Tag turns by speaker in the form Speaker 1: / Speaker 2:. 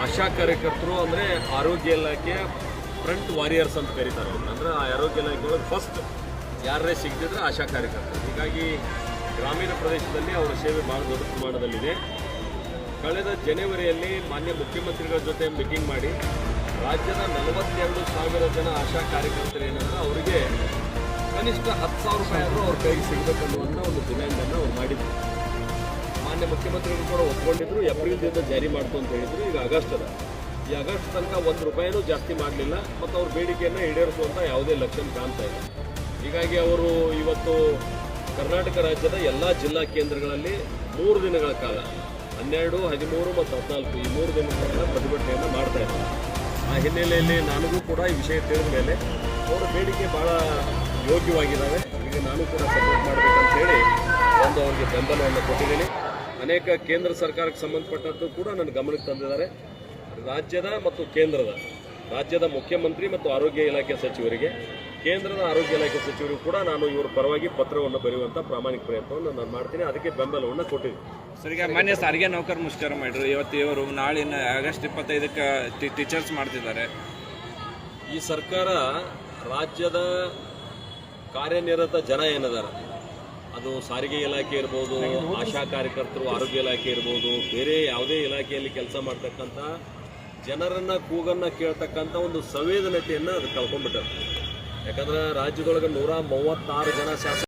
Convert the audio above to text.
Speaker 1: ಆಶಾ ಕಾರ್ಯಕರ್ತರು ಅಂದರೆ ಆರೋಗ್ಯ ಇಲಾಖೆಯ ಫ್ರಂಟ್ ವಾರಿಯರ್ಸ್ ಅಂತ ಕರೀತಾರೆ ಅವ್ರನ್ನ. ಅಂದರೆ ಆ ಆರೋಗ್ಯ ಇಲಾಖೆ ಒಳಗೆ ಫಸ್ಟ್ ಯಾರೇ ಸಿಗದಿದ್ರೆ ಆಶಾ ಕಾರ್ಯಕರ್ತರು. ಹೀಗಾಗಿ ಗ್ರಾಮೀಣ ಪ್ರದೇಶದಲ್ಲಿ ಅವರ ಸೇವೆ ಭಾಳ ದೊಡ್ಡ ಪ್ರಮಾಣದಲ್ಲಿದೆ. ಕಳೆದ ಜನವರಿಯಲ್ಲಿ ಮಾನ್ಯ ಮುಖ್ಯಮಂತ್ರಿಗಳ ಜೊತೆ ಮೀಟಿಂಗ್ ಮಾಡಿ ರಾಜ್ಯದ 42,000 ಜನ ಆಶಾ ಕಾರ್ಯಕರ್ತರು ಏನಂದ್ರೆ ಅವರಿಗೆ ಕನಿಷ್ಠ 10,000 ರೂಪಾಯಿ ಆದರೂ ಅವ್ರ ಕೈಗೆ ಸಿಗಬೇಕನ್ನುವಂಥ ಒಂದು ಡಿಮ್ಯಾಂಡನ್ನು ಅವ್ರು ಮಾಡಿದ್ರು. ಮಾನ್ಯ ಮುಖ್ಯಮಂತ್ರಿಗಳು ಕೂಡ ಒಪ್ಕೊಂಡಿದ್ರು. ಏಪ್ರಿಲ್ದಿಂದ ಜಾರಿ ಮಾಡ್ತು ಅಂತ ಹೇಳಿದ್ರು. ಈಗ ಆಗಸ್ಟ್ ಅದ. ಈ ಆಗಸ್ಟ್ ತನಕ 1 ರೂಪಾಯಿನೂ ಜಾಸ್ತಿ ಮಾಡಲಿಲ್ಲ ಮತ್ತು ಅವ್ರ ಬೇಡಿಕೆಯನ್ನು ಈಡೇರಿಸುವಂಥ ಯಾವುದೇ ಲಕ್ಷಣ ಕಾಣ್ತಾ ಇಲ್ಲ. ಹೀಗಾಗಿ ಅವರು ಇವತ್ತು ಕರ್ನಾಟಕ ರಾಜ್ಯದ ಎಲ್ಲ ಜಿಲ್ಲಾ ಕೇಂದ್ರಗಳಲ್ಲಿ 3 ದಿನಗಳ ಕಾಲ 12, 13 ಮತ್ತು 14 ಈ 3 ದಿನಗಳ ಪ್ರತಿಭಟನೆಯನ್ನು ಮಾಡ್ತಾ ಇದ್ದಾರೆ. ಆ ಹಿನ್ನೆಲೆಯಲ್ಲಿ ನನಗೂ ಕೂಡ ಈ ವಿಷಯ ತಿಳಿದ ಮೇಲೆ ಅವರ ಬೇಡಿಕೆ ಭಾಳ ಯೋಗ್ಯವಾಗಿದ್ದಾವೆ. ಈಗ ನಾನು ಕೂಡ ಸಪೋರ್ಟ್ ಮಾಡಬೇಕಂತ ಹೇಳಿ ಒಂದು ಅವರಿಗೆ ಬೆಂಬಲವನ್ನು ಕೊಟ್ಟಿದ್ದೀನಿ. ಅನೇಕ ಕೇಂದ್ರ ಸರ್ಕಾರಕ್ಕೆ ಸಂಬಂಧಪಟ್ಟದ್ದು ಕೂಡ ನನ್ನ ಗಮನಕ್ಕೆ ತಂದಿದ್ದಾರೆ. ರಾಜ್ಯದ ಮುಖ್ಯಮಂತ್ರಿ ಮತ್ತು ಆರೋಗ್ಯ ಇಲಾಖೆ ಸಚಿವರಿಗೆ, ಕೇಂದ್ರದ ಆರೋಗ್ಯ ಇಲಾಖೆ ಸಚಿವರಿಗೂ ಕೂಡ ನಾನು ಇವರ ಪರವಾಗಿ ಪತ್ರವನ್ನು ಬರೆಯುವಂಥ ಪ್ರಾಮಾಣಿಕ ಪ್ರಯತ್ನವನ್ನು ನಾನು ಮಾಡ್ತೀನಿ. ಅದಕ್ಕೆ ಬೆಂಬಲವನ್ನು ಕೊಟ್ಟಿದ್ದೀನಿ.
Speaker 2: ಸರ್, ಈಗ ಮಾನ್ಯ ಸಾರಿಗೆ ನೌಕರ ಮುಷ್ಕರ ಮಾಡಿದ್ರು. ಇವತ್ತು ಇವರು ನಾಳಿನ ಆಗಸ್ಟ್ 25ಕ್ಕೆ ಟೀಚರ್ಸ್ ಮಾಡ್ತಿದ್ದಾರೆ.
Speaker 1: ಈ ಸರ್ಕಾರ ರಾಜ್ಯದ ಕಾರ್ಯನಿರತ ಜನ ಏನಿದ್ದಾರೆ, ಅದು ಸಾರಿಗೆ ಇಲಾಖೆ ಇರ್ಬೋದು, ಆಶಾ ಕಾರ್ಯಕರ್ತರು, ಆರೋಗ್ಯ ಇಲಾಖೆ ಇರ್ಬೋದು, ಬೇರೆ ಯಾವುದೇ ಇಲಾಖೆಯಲ್ಲಿ ಕೆಲಸ ಮಾಡ್ತಕ್ಕಂಥ ಜನರನ್ನು ಕೂಗನ್ನು ಕೇಳ್ತಕ್ಕಂಥ ಒಂದು ಸಂವೇದನತೆಯನ್ನು ಅದು ಕಳ್ಕೊಂಡ್ಬಿಟ್ಟಾರೆ. ಯಾಕಂದ್ರೆ ರಾಜ್ಯದೊಳಗೆ 136 ಜನ ಶಾಸಕ